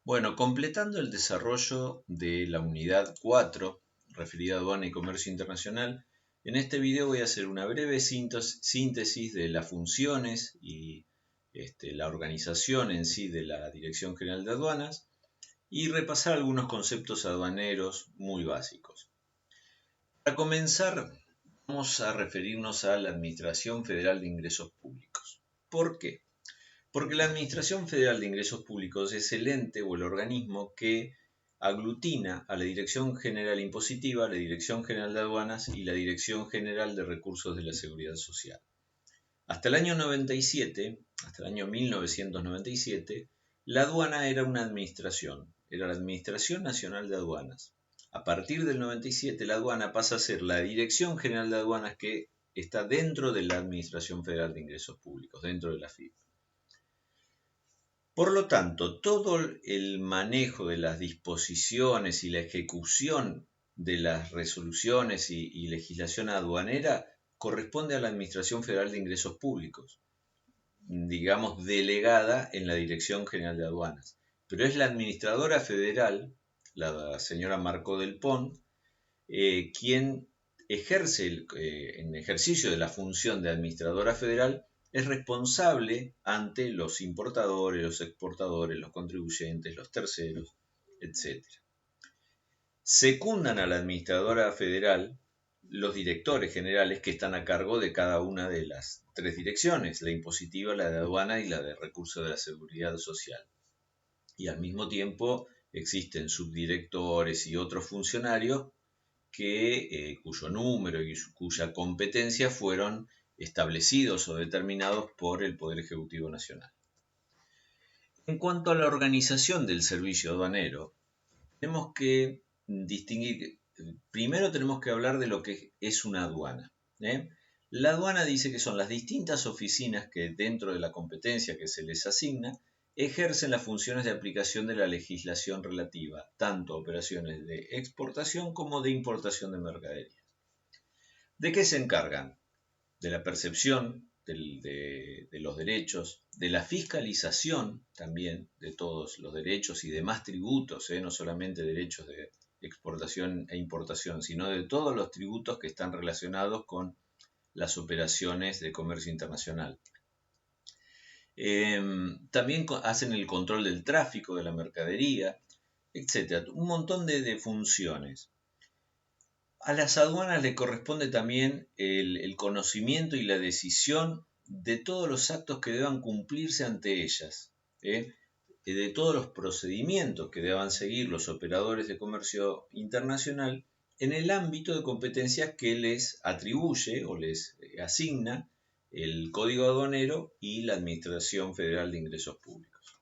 Bueno, completando el desarrollo de la unidad 4, referida a aduana y comercio internacional, en este video voy a hacer una breve síntesis de las funciones y la organización en sí de la Dirección General de Aduanas y repasar algunos conceptos aduaneros muy básicos. Para comenzar, vamos a referirnos a la Administración Federal de Ingresos Públicos. ¿Por qué? Porque la Administración Federal de Ingresos Públicos es el ente o el organismo que aglutina a la Dirección General Impositiva, la Dirección General de Aduanas y la Dirección General de Recursos de la Seguridad Social. Hasta el año 97, hasta el año 1997, la aduana era una administración, era la Administración Nacional de Aduanas. A partir del 97, la aduana pasa a ser la Dirección General de Aduanas que está dentro de la Administración Federal de Ingresos Públicos, dentro de la FIP. Por lo tanto, todo el manejo de las disposiciones y la ejecución de las resoluciones y legislación aduanera corresponde a la Administración Federal de Ingresos Públicos, digamos delegada en la Dirección General de Aduanas. Pero es la administradora federal, la señora Marco del Pon, quien ejerce en ejercicio de la función de administradora federal, es responsable ante los importadores, los exportadores, los contribuyentes, los terceros, etc. Secundan a la administradora federal los directores generales que están a cargo de cada una de las tres direcciones, la impositiva, la de aduana y la de recursos de la seguridad social. Y al mismo tiempo existen subdirectores y otros funcionarios cuyo número y cuya competencia fueron establecidos o determinados por el Poder Ejecutivo Nacional. En cuanto a la organización del servicio aduanero, tenemos que distinguir, primero tenemos que hablar de lo que es una aduana. La aduana dice que son las distintas oficinas que dentro de la competencia que se les asigna ejercen las funciones de aplicación de la legislación relativa, tanto a operaciones de exportación como de importación de mercaderías. ¿De qué se encargan? De la percepción de los derechos, de la fiscalización también de todos los derechos y demás tributos, no solamente derechos de exportación e importación, sino de todos los tributos que están relacionados con las operaciones de comercio internacional. También hacen el control del tráfico de la mercadería, etc. Un montón de funciones. A las aduanas le corresponde también el conocimiento y la decisión de todos los actos que deban cumplirse ante ellas, de todos los procedimientos que deban seguir los operadores de comercio internacional en el ámbito de competencias que les atribuye o les asigna el Código Aduanero y la Administración Federal de Ingresos Públicos.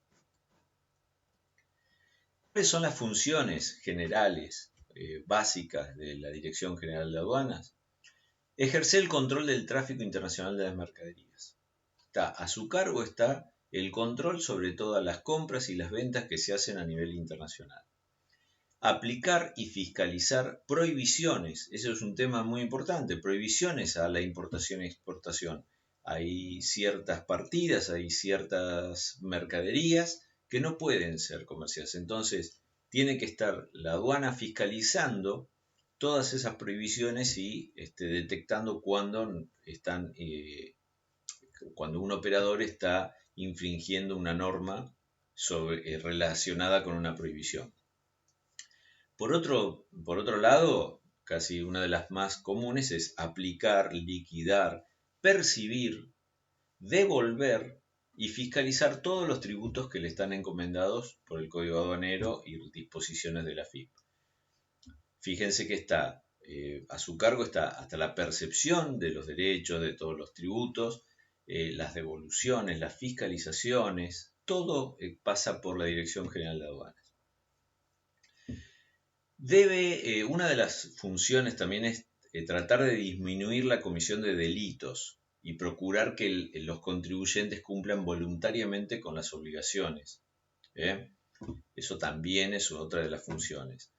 ¿Cuáles son las funciones generales básicas de la Dirección General de Aduanas? Ejercer el control del tráfico internacional de las mercaderías. A su cargo está el control sobre todas las compras y las ventas que se hacen a nivel internacional. Aplicar y fiscalizar prohibiciones, eso es un tema muy importante, prohibiciones a la importación y exportación. Hay ciertas partidas, hay ciertas mercaderías que no pueden ser comerciales. Entonces, tiene que estar la aduana fiscalizando todas esas prohibiciones y detectando cuando un operador está infringiendo una norma relacionada con una prohibición. Por otro lado, casi una de las más comunes es aplicar, liquidar, percibir, devolver y fiscalizar todos los tributos que le están encomendados por el Código Aduanero y disposiciones de la FIP. Fíjense que a su cargo está hasta la percepción de los derechos, de todos los tributos, las devoluciones, las fiscalizaciones, todo pasa por la Dirección General de Aduanas. Una de las funciones también es tratar de disminuir la comisión de delitos y procurar que los contribuyentes cumplan voluntariamente con las obligaciones. Eso también es otra de las funciones.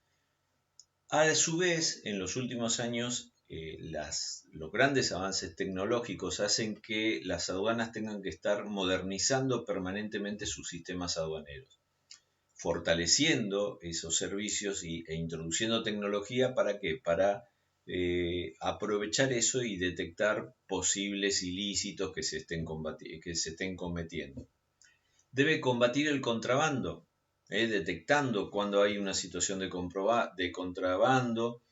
A su vez, en los últimos años, los grandes avances tecnológicos hacen que las aduanas tengan que estar modernizando permanentemente sus sistemas aduaneros. fortaleciendo esos servicios e introduciendo tecnología. ¿Para qué? Para aprovechar eso y detectar posibles ilícitos que se estén cometiendo. Debe combatir el contrabando, detectando cuando hay una situación de contrabando,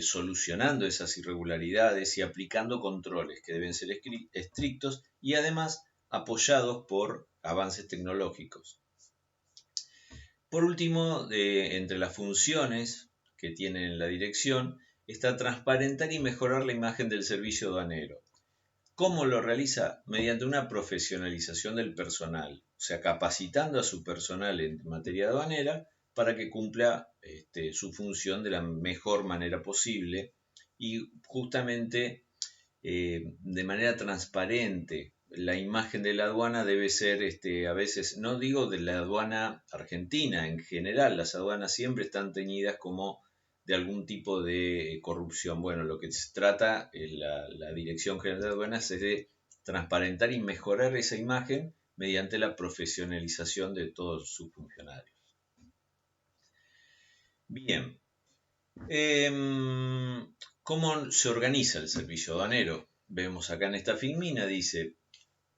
solucionando esas irregularidades y aplicando controles que deben ser estrictos y además apoyados por avances tecnológicos. Por último, entre las funciones que tiene la dirección está transparentar y mejorar la imagen del servicio aduanero. ¿Cómo lo realiza? Mediante una profesionalización del personal, o sea, capacitando a su personal en materia aduanera para que cumpla su función de la mejor manera posible y justamente de manera transparente. La imagen de la aduana debe ser, a veces, no digo de la aduana argentina, en general, las aduanas siempre están teñidas como de algún tipo de corrupción. Bueno, lo que se trata la Dirección General de Aduanas es de transparentar y mejorar esa imagen mediante la profesionalización de todos sus funcionarios. Bien, ¿cómo se organiza el servicio aduanero? Vemos acá en esta filmina, dice: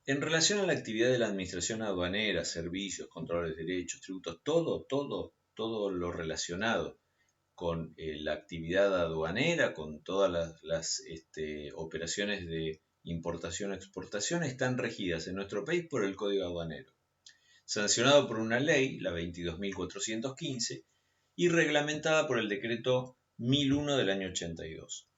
en relación a la actividad de la administración aduanera, servicios, controles de derechos, tributos, todo lo relacionado con la actividad aduanera, con todas las operaciones de importación o exportación, están regidas en nuestro país por el Código Aduanero, sancionado por una ley, la 22.415, y reglamentada por el decreto 1001 del año 82.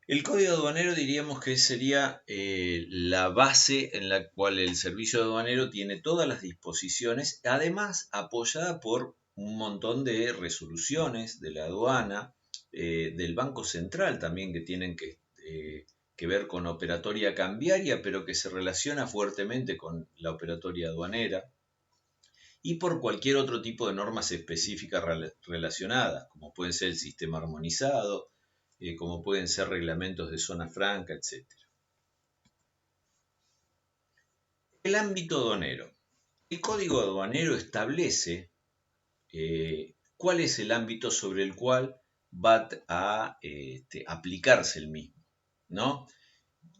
El Código Aduanero diríamos que sería la base en la cual el servicio aduanero tiene todas las disposiciones, además apoyada por un montón de resoluciones de la aduana, del Banco Central también, que tienen que ver con operatoria cambiaria, pero que se relaciona fuertemente con la operatoria aduanera, y por cualquier otro tipo de normas específicas relacionadas, como puede ser el sistema armonizado, como pueden ser reglamentos de zona franca, etc. El ámbito aduanero. El Código Aduanero establece cuál es el ámbito sobre el cual va a aplicarse el mismo, ¿no?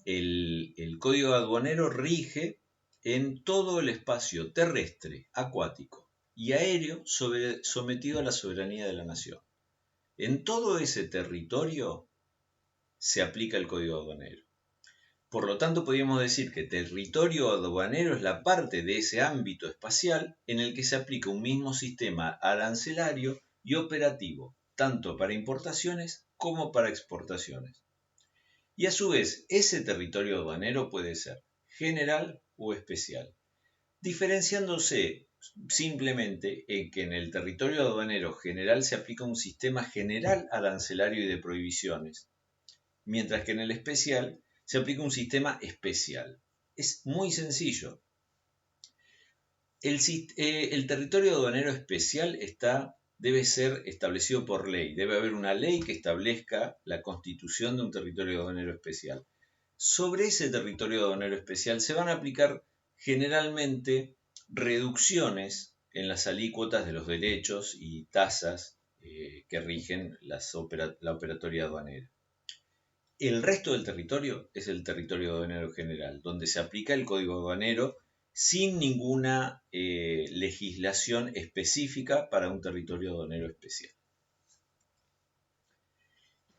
El Código Aduanero rige en todo el espacio terrestre, acuático y aéreo sometido a la soberanía de la nación. En todo ese territorio se aplica el Código Aduanero. Por lo tanto, podríamos decir que territorio aduanero es la parte de ese ámbito espacial en el que se aplica un mismo sistema arancelario y operativo, tanto para importaciones como para exportaciones. Y a su vez, ese territorio aduanero puede ser general o especial, diferenciándose simplemente en que en el territorio aduanero general se aplica un sistema general arancelario y de prohibiciones, mientras que en el especial se aplica un sistema especial. Es muy sencillo. El territorio aduanero especial debe ser establecido por ley. Debe haber una ley que establezca la constitución de un territorio aduanero especial. Sobre ese territorio aduanero especial se van a aplicar generalmente reducciones en las alícuotas de los derechos y tasas que rigen la operatoria aduanera. El resto del territorio es el territorio aduanero general, donde se aplica el Código Aduanero sin ninguna legislación específica para un territorio aduanero especial.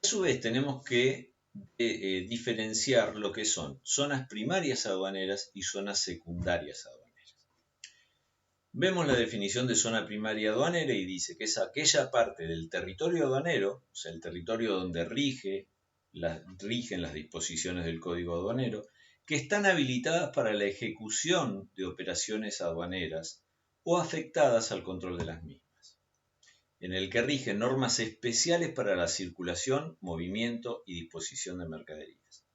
A su vez, tenemos que diferenciar lo que son zonas primarias aduaneras y zonas secundarias aduaneras. Vemos la definición de zona primaria aduanera y dice que es aquella parte del territorio aduanero, o sea, el territorio donde rigen las disposiciones del Código Aduanero, que están habilitadas para la ejecución de operaciones aduaneras o afectadas al control de las mismas, en el que rigen normas especiales para la circulación, movimiento y disposición de mercaderías.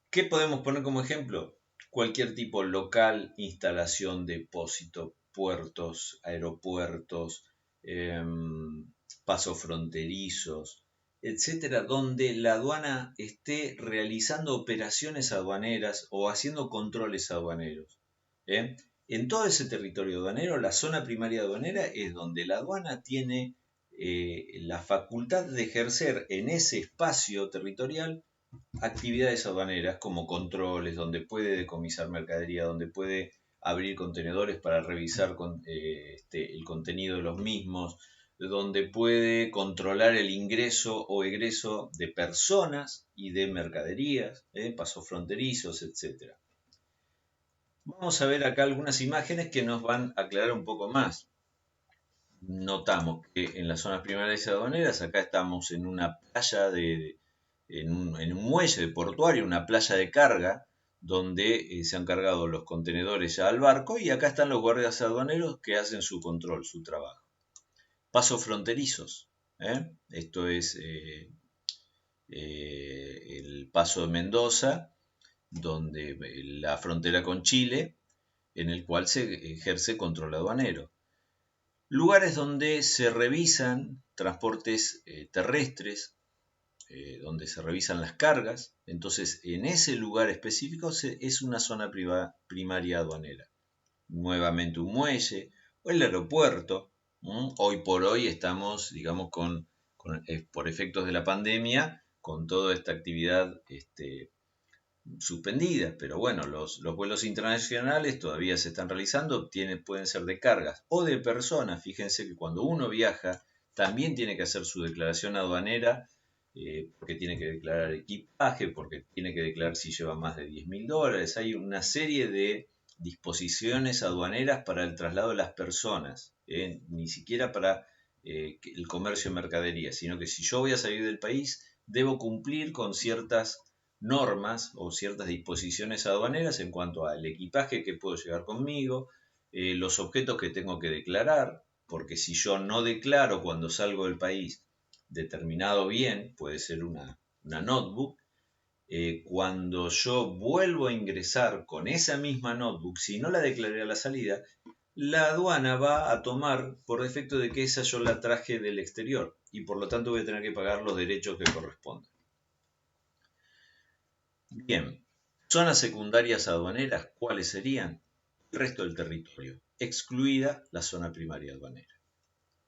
¿Qué podemos poner como ejemplo? Cualquier tipo local, instalación, depósito, puertos, aeropuertos, pasos fronterizos, etcétera, donde la aduana esté realizando operaciones aduaneras o haciendo controles aduaneros. En todo ese territorio aduanero, la zona primaria aduanera es donde la aduana tiene la facultad de ejercer en ese espacio territorial actividades aduaneras como controles, donde puede decomisar mercadería, donde puede abrir contenedores para revisar el contenido de los mismos, donde puede controlar el ingreso o egreso de personas y de mercaderías, pasos fronterizos, etc. Vamos a ver acá algunas imágenes que nos van a aclarar un poco más. Notamos que en las zonas primarias aduaneras, acá estamos en una playa en un muelle de portuario, una playa de carga, donde se han cargado los contenedores ya al barco, y acá están los guardias aduaneros que hacen su control, su trabajo. Pasos fronterizos, esto es el paso de Mendoza, donde la frontera con Chile, en el cual se ejerce control aduanero. Lugares donde se revisan transportes terrestres, donde se revisan las cargas. Entonces, en ese lugar específico es una zona primaria aduanera. Nuevamente un muelle o el aeropuerto. Hoy por hoy estamos, digamos, por efectos de la pandemia, con toda esta actividad suspendida, pero bueno, los vuelos internacionales todavía se están realizando, pueden ser de cargas o de personas. Fíjense que cuando uno viaja también tiene que hacer su declaración aduanera, porque tiene que declarar equipaje, porque tiene que declarar si lleva más de $10.000. Hay una serie de disposiciones aduaneras para el traslado de las personas, ni siquiera para el comercio de mercadería, sino que si yo voy a salir del país, debo cumplir con ciertas normas o ciertas disposiciones aduaneras en cuanto al equipaje que puedo llevar conmigo, los objetos que tengo que declarar, porque si yo no declaro cuando salgo del país determinado bien, puede ser una notebook, cuando yo vuelvo a ingresar con esa misma notebook, si no la declaré a la salida, la aduana va a tomar por defecto de que esa yo la traje del exterior y por lo tanto voy a tener que pagar los derechos que corresponden. Bien, zonas secundarias aduaneras, ¿cuáles serían? El resto del territorio, excluida la zona primaria aduanera.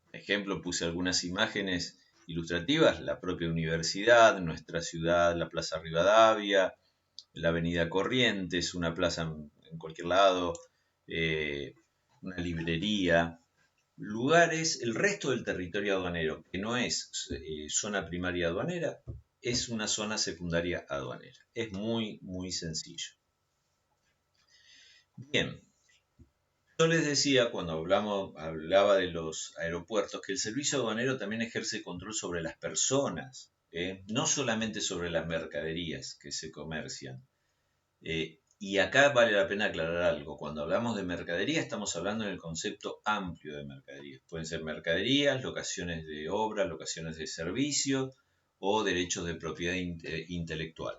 Por ejemplo, puse algunas imágenes ilustrativas, la propia universidad, nuestra ciudad, la Plaza Rivadavia, la Avenida Corrientes, una plaza en cualquier lado, una librería, lugares, el resto del territorio aduanero, que no es zona primaria aduanera, es una zona secundaria aduanera. Es muy, muy sencillo. Bien, yo les decía cuando hablaba de los aeropuertos que el servicio aduanero también ejerce control sobre las personas, no solamente sobre las mercaderías que se comercian. Y acá vale la pena aclarar algo. Cuando hablamos de mercadería estamos hablando en el concepto amplio de mercaderías. Pueden ser mercaderías, locaciones de obra, locaciones de servicio o derechos de propiedad intelectual.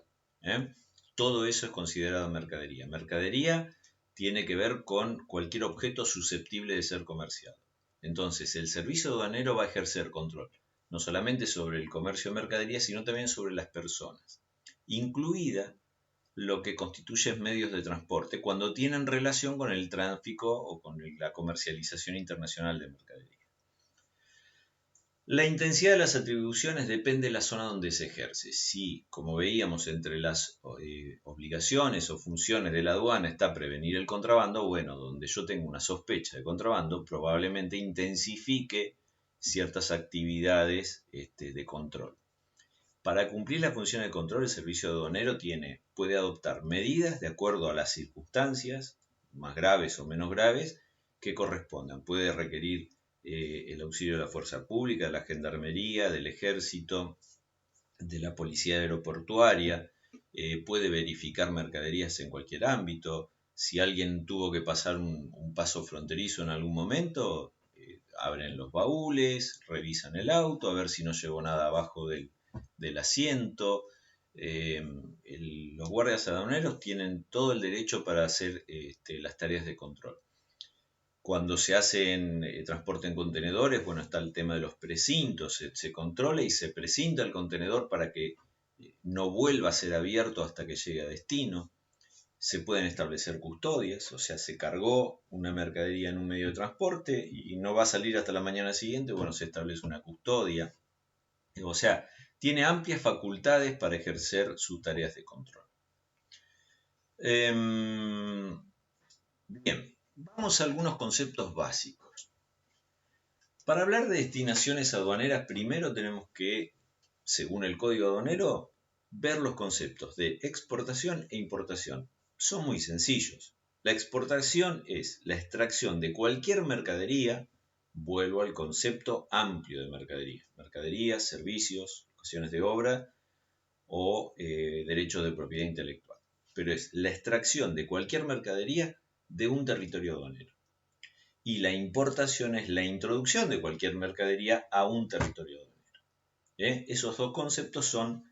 Todo eso es considerado mercadería. Mercadería tiene que ver con cualquier objeto susceptible de ser comerciado. Entonces, el servicio aduanero va a ejercer control, no solamente sobre el comercio de mercaderías, sino también sobre las personas, incluida lo que constituye medios de transporte cuando tienen relación con el tráfico o con la comercialización internacional de mercadería. La intensidad de las atribuciones depende de la zona donde se ejerce. Si, como veíamos, entre las obligaciones o funciones de la aduana está prevenir el contrabando, bueno, donde yo tengo una sospecha de contrabando, probablemente intensifique ciertas actividades de control. Para cumplir la función de control, el servicio aduanero puede adoptar medidas de acuerdo a las circunstancias, más graves o menos graves, que correspondan. Puede requerir el auxilio de la fuerza pública, de la gendarmería, del ejército, de la policía aeroportuaria, puede verificar mercaderías en cualquier ámbito. Si alguien tuvo que pasar un paso fronterizo en algún momento, abren los baúles, revisan el auto, a ver si no llevó nada abajo del asiento. Los guardias aduaneros tienen todo el derecho para hacer las tareas de control. Cuando se hace transporte en contenedores, bueno, está el tema de los precintos, se controla y se precinta el contenedor para que no vuelva a ser abierto hasta que llegue a destino. Se pueden establecer custodias, o sea, se cargó una mercadería en un medio de transporte y no va a salir hasta la mañana siguiente, bueno, se establece una custodia. O sea, tiene amplias facultades para ejercer sus tareas de control. Bien, vamos a algunos conceptos básicos. Para hablar de destinaciones aduaneras, primero tenemos que, según el Código Aduanero, ver los conceptos de exportación e importación. Son muy sencillos. La exportación es la extracción de cualquier mercadería, vuelvo al concepto amplio de mercadería. Mercaderías, servicios, ocasiones de obra o derechos de propiedad intelectual. Pero es la extracción de cualquier mercadería de un territorio aduanero. Y la importación es la introducción de cualquier mercadería a un territorio aduanero. Esos dos conceptos son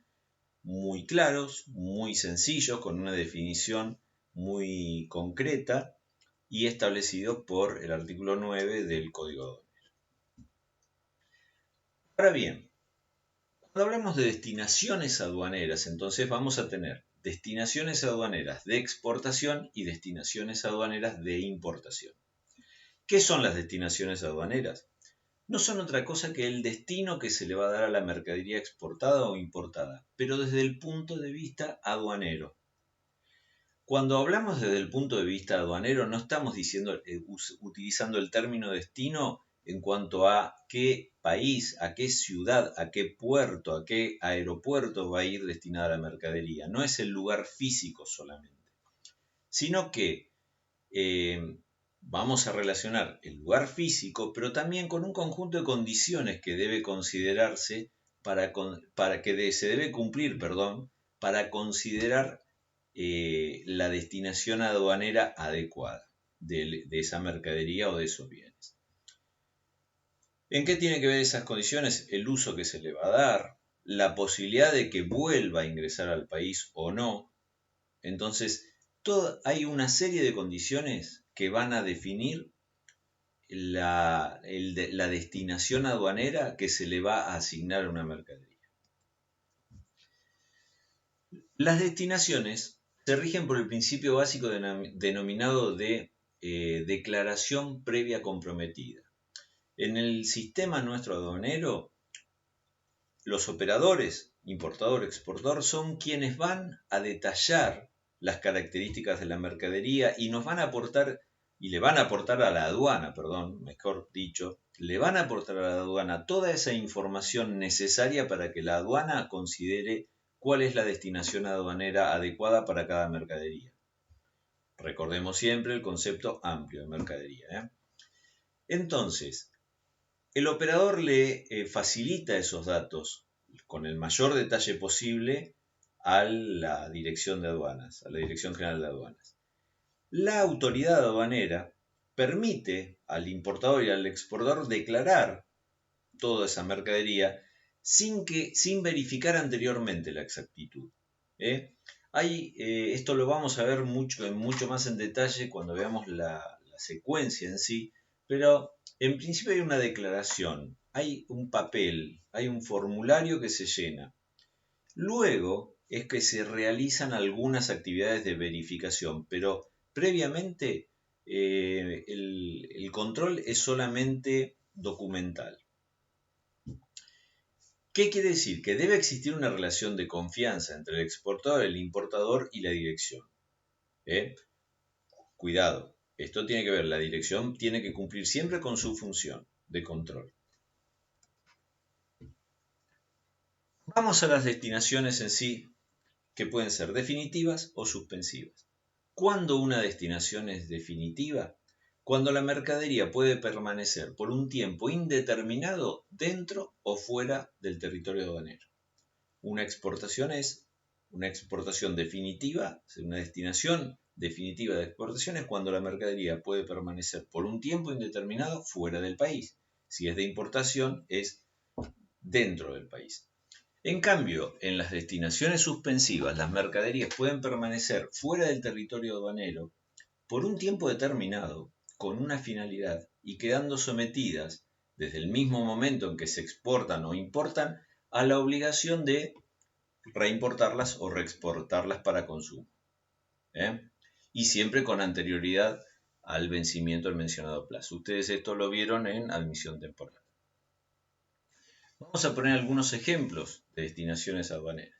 muy claros, muy sencillos, con una definición muy concreta y establecidos por el artículo 9 del Código Aduanero. Ahora bien, cuando hablamos de destinaciones aduaneras, entonces vamos a tener destinaciones aduaneras de exportación y destinaciones aduaneras de importación. ¿Qué son las destinaciones aduaneras? No son otra cosa que el destino que se le va a dar a la mercadería exportada o importada, pero desde el punto de vista aduanero. Cuando hablamos desde el punto de vista aduanero, no estamos utilizando el término destino en cuanto a qué país, a qué ciudad, a qué puerto, a qué aeropuerto va a ir destinada la mercadería. No es el lugar físico solamente, sino que vamos a relacionar el lugar físico, pero también con un conjunto de condiciones que debe considerarse se debe cumplir, para considerar la destinación aduanera adecuada de esa mercadería o de esos bienes. ¿En qué tiene que ver esas condiciones? El uso que se le va a dar, la posibilidad de que vuelva a ingresar al país o no. Entonces, hay una serie de condiciones que van a definir la destinación aduanera que se le va a asignar a una mercadería. Las destinaciones se rigen por el principio básico denominado de declaración previa comprometida. En el sistema nuestro aduanero, los operadores, importador, exportador, son quienes van a detallar las características de la mercadería y nos van a aportar, y le van a aportar a la aduana, mejor dicho, le van a aportar a la aduana toda esa información necesaria para que la aduana considere cuál es la destinación aduanera adecuada para cada mercadería. Recordemos siempre el concepto amplio de mercadería. Entonces, el operador le facilita esos datos con el mayor detalle posible a la Dirección de Aduanas, a la Dirección General de Aduanas. La autoridad aduanera permite al importador y al exportador declarar toda esa mercadería sin verificar anteriormente la exactitud. Esto lo vamos a ver mucho más en detalle cuando veamos la secuencia en sí, pero en principio hay una declaración, hay un papel, hay un formulario que se llena. Luego es que se realizan algunas actividades de verificación, pero previamente el control es solamente documental. ¿Qué quiere decir? Que debe existir una relación de confianza entre el exportador, el importador y la dirección. Cuidado, esto tiene que ver, la dirección tiene que cumplir siempre con su función de control. Vamos a las destinaciones en sí, que pueden ser definitivas o suspensivas. ¿Cuándo una destinación es definitiva? Cuando la mercadería puede permanecer por un tiempo indeterminado dentro o fuera del territorio aduanero. Una exportación es una exportación definitiva, una destinación definitiva de exportación es cuando la mercadería puede permanecer por un tiempo indeterminado fuera del país. Si es de importación, es dentro del país. En cambio, en las destinaciones suspensivas, las mercaderías pueden permanecer fuera del territorio aduanero por un tiempo determinado, con una finalidad, y quedando sometidas, desde el mismo momento en que se exportan o importan, a la obligación de reimportarlas o reexportarlas para consumo. y siempre con anterioridad al vencimiento del mencionado plazo. Ustedes esto lo vieron en admisión temporal. Vamos a poner algunos ejemplos de destinaciones aduaneras.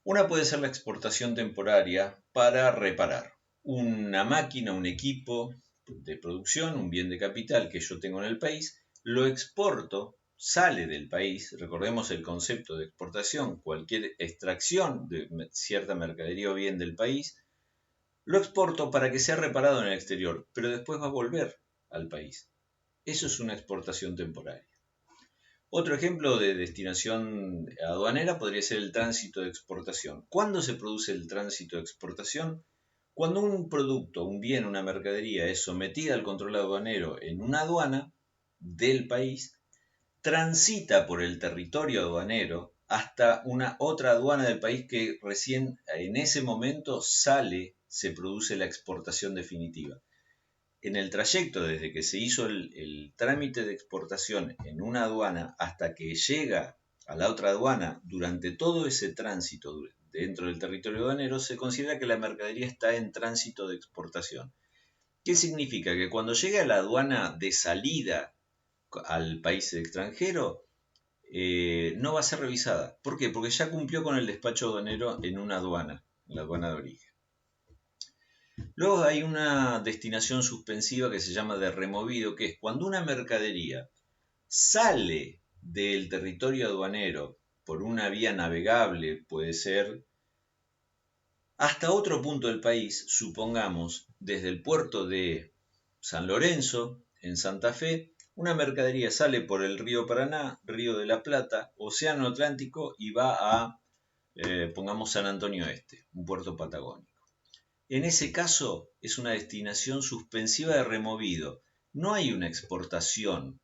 Una puede ser la exportación temporaria para reparar una máquina, un equipo de producción, un bien de capital que yo tengo en el país, lo exporto, sale del país, recordemos el concepto de exportación, cualquier extracción de cierta mercadería o bien del país, lo exporto para que sea reparado en el exterior, pero después va a volver al país. Eso es una exportación temporaria. Otro ejemplo de destinación aduanera podría ser el tránsito de exportación. ¿Cuándo se produce el tránsito de exportación? Cuando un producto, un bien, una mercadería es sometida al control aduanero en una aduana del país, transita por el territorio aduanero hasta una otra aduana del país que recién en ese momento se produce la exportación definitiva. En el trayecto desde que se hizo el trámite de exportación en una aduana hasta que llega a la otra aduana, durante todo ese tránsito dentro del territorio aduanero, se considera que la mercadería está en tránsito de exportación. ¿Qué significa? Que cuando llegue a la aduana de salida al país extranjero, no va a ser revisada. ¿Por qué? Porque ya cumplió con el despacho aduanero en una aduana, en la aduana de origen. Luego hay una destinación suspensiva que se llama de removido, que es cuando una mercadería sale del territorio aduanero por una vía navegable, puede ser, hasta otro punto del país, supongamos, desde el puerto de San Lorenzo, en Santa Fe, una mercadería sale por el río Paraná, río de la Plata, Océano Atlántico y va a, pongamos, San Antonio Este, un puerto patagónico. En ese caso es una destinación suspensiva de removido. No hay una exportación.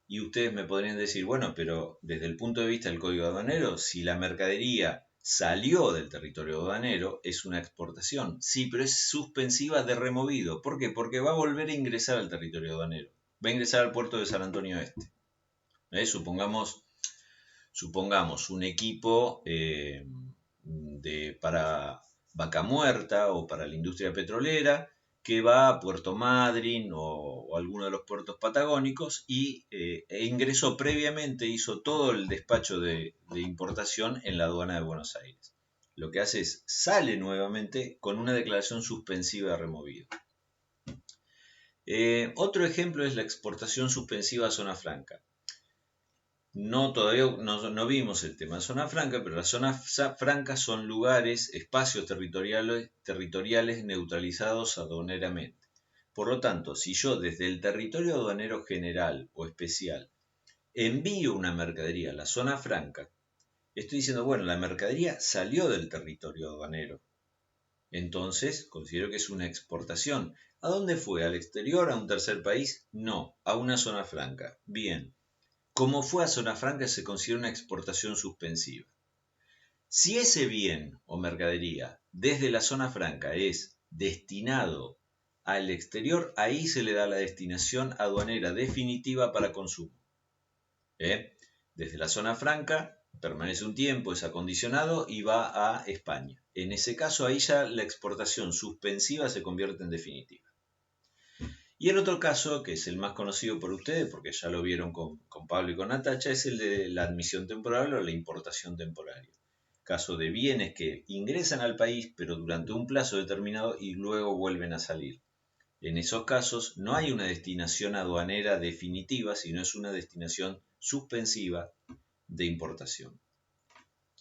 Y ustedes me podrían decir, bueno, pero desde el punto de vista del Código Aduanero, si la mercadería salió del territorio aduanero, es una exportación. Sí, pero es suspensiva de removido. ¿Por qué? Porque va a volver a ingresar al territorio aduanero. Va a ingresar al puerto de San Antonio Este. Supongamos un equipo para vaca muerta o para la industria petrolera que va a Puerto Madryn o alguno de los puertos patagónicos y ingresó previamente, hizo todo el despacho de importación en la aduana de Buenos Aires. Lo que hace es sale nuevamente con una declaración suspensiva de removido. Otro ejemplo es la exportación suspensiva a zona franca. Todavía no vimos el tema de zona franca, pero las zonas francas son lugares, espacios territoriales neutralizados aduaneramente. Por lo tanto, si yo desde el territorio aduanero general o especial envío una mercadería a la zona franca, estoy diciendo, bueno, la mercadería salió del territorio aduanero. Entonces, considero que es una exportación. ¿A dónde fue? ¿Al exterior? ¿A un tercer país? No, a una zona franca. Bien. Como fue a zona franca, se considera una exportación suspensiva. Si ese bien o mercadería desde la zona franca es destinado al exterior, ahí se le da la destinación aduanera definitiva para consumo. Desde la zona franca permanece un tiempo, es acondicionado y va a España. En ese caso, ahí ya la exportación suspensiva se convierte en definitiva. Y el otro caso, que es el más conocido por ustedes, porque ya lo vieron con Pablo y con Natacha, es el de la admisión temporal o la importación temporaria. Caso de bienes que ingresan al país, pero durante un plazo determinado y luego vuelven a salir. En esos casos no hay una destinación aduanera definitiva, sino es una destinación suspensiva de importación.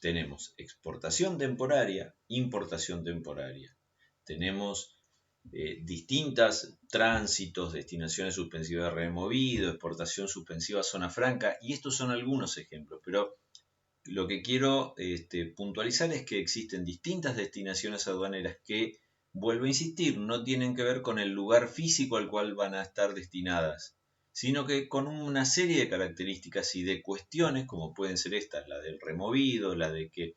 Tenemos exportación temporaria, importación temporaria. Tenemos distintas tránsitos, destinaciones suspensivas de removido, exportación suspensiva a zona franca, y estos son algunos ejemplos, pero lo que quiero puntualizar es que existen distintas destinaciones aduaneras que, vuelvo a insistir, no tienen que ver con el lugar físico al cual van a estar destinadas, sino que con una serie de características y de cuestiones, como pueden ser estas, la del removido, la de que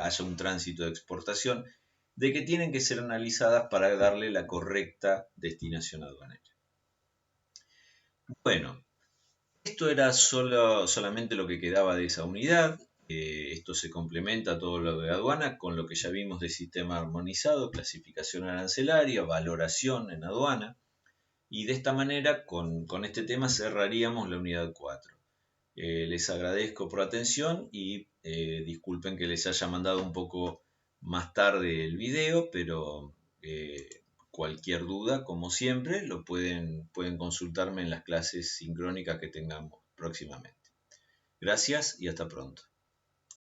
haya un tránsito de exportación, de que tienen que ser analizadas para darle la correcta destinación aduanera. Bueno, esto era solamente lo que quedaba de esa unidad. Esto se complementa todo lo de aduana con lo que ya vimos de sistema armonizado, clasificación arancelaria, valoración en aduana. Y de esta manera, con este tema cerraríamos la unidad 4. Les agradezco por atención y disculpen que les haya mandado un poco más tarde el video, pero cualquier duda, como siempre, lo pueden consultarme en las clases sincrónicas que tengamos próximamente. Gracias y hasta pronto.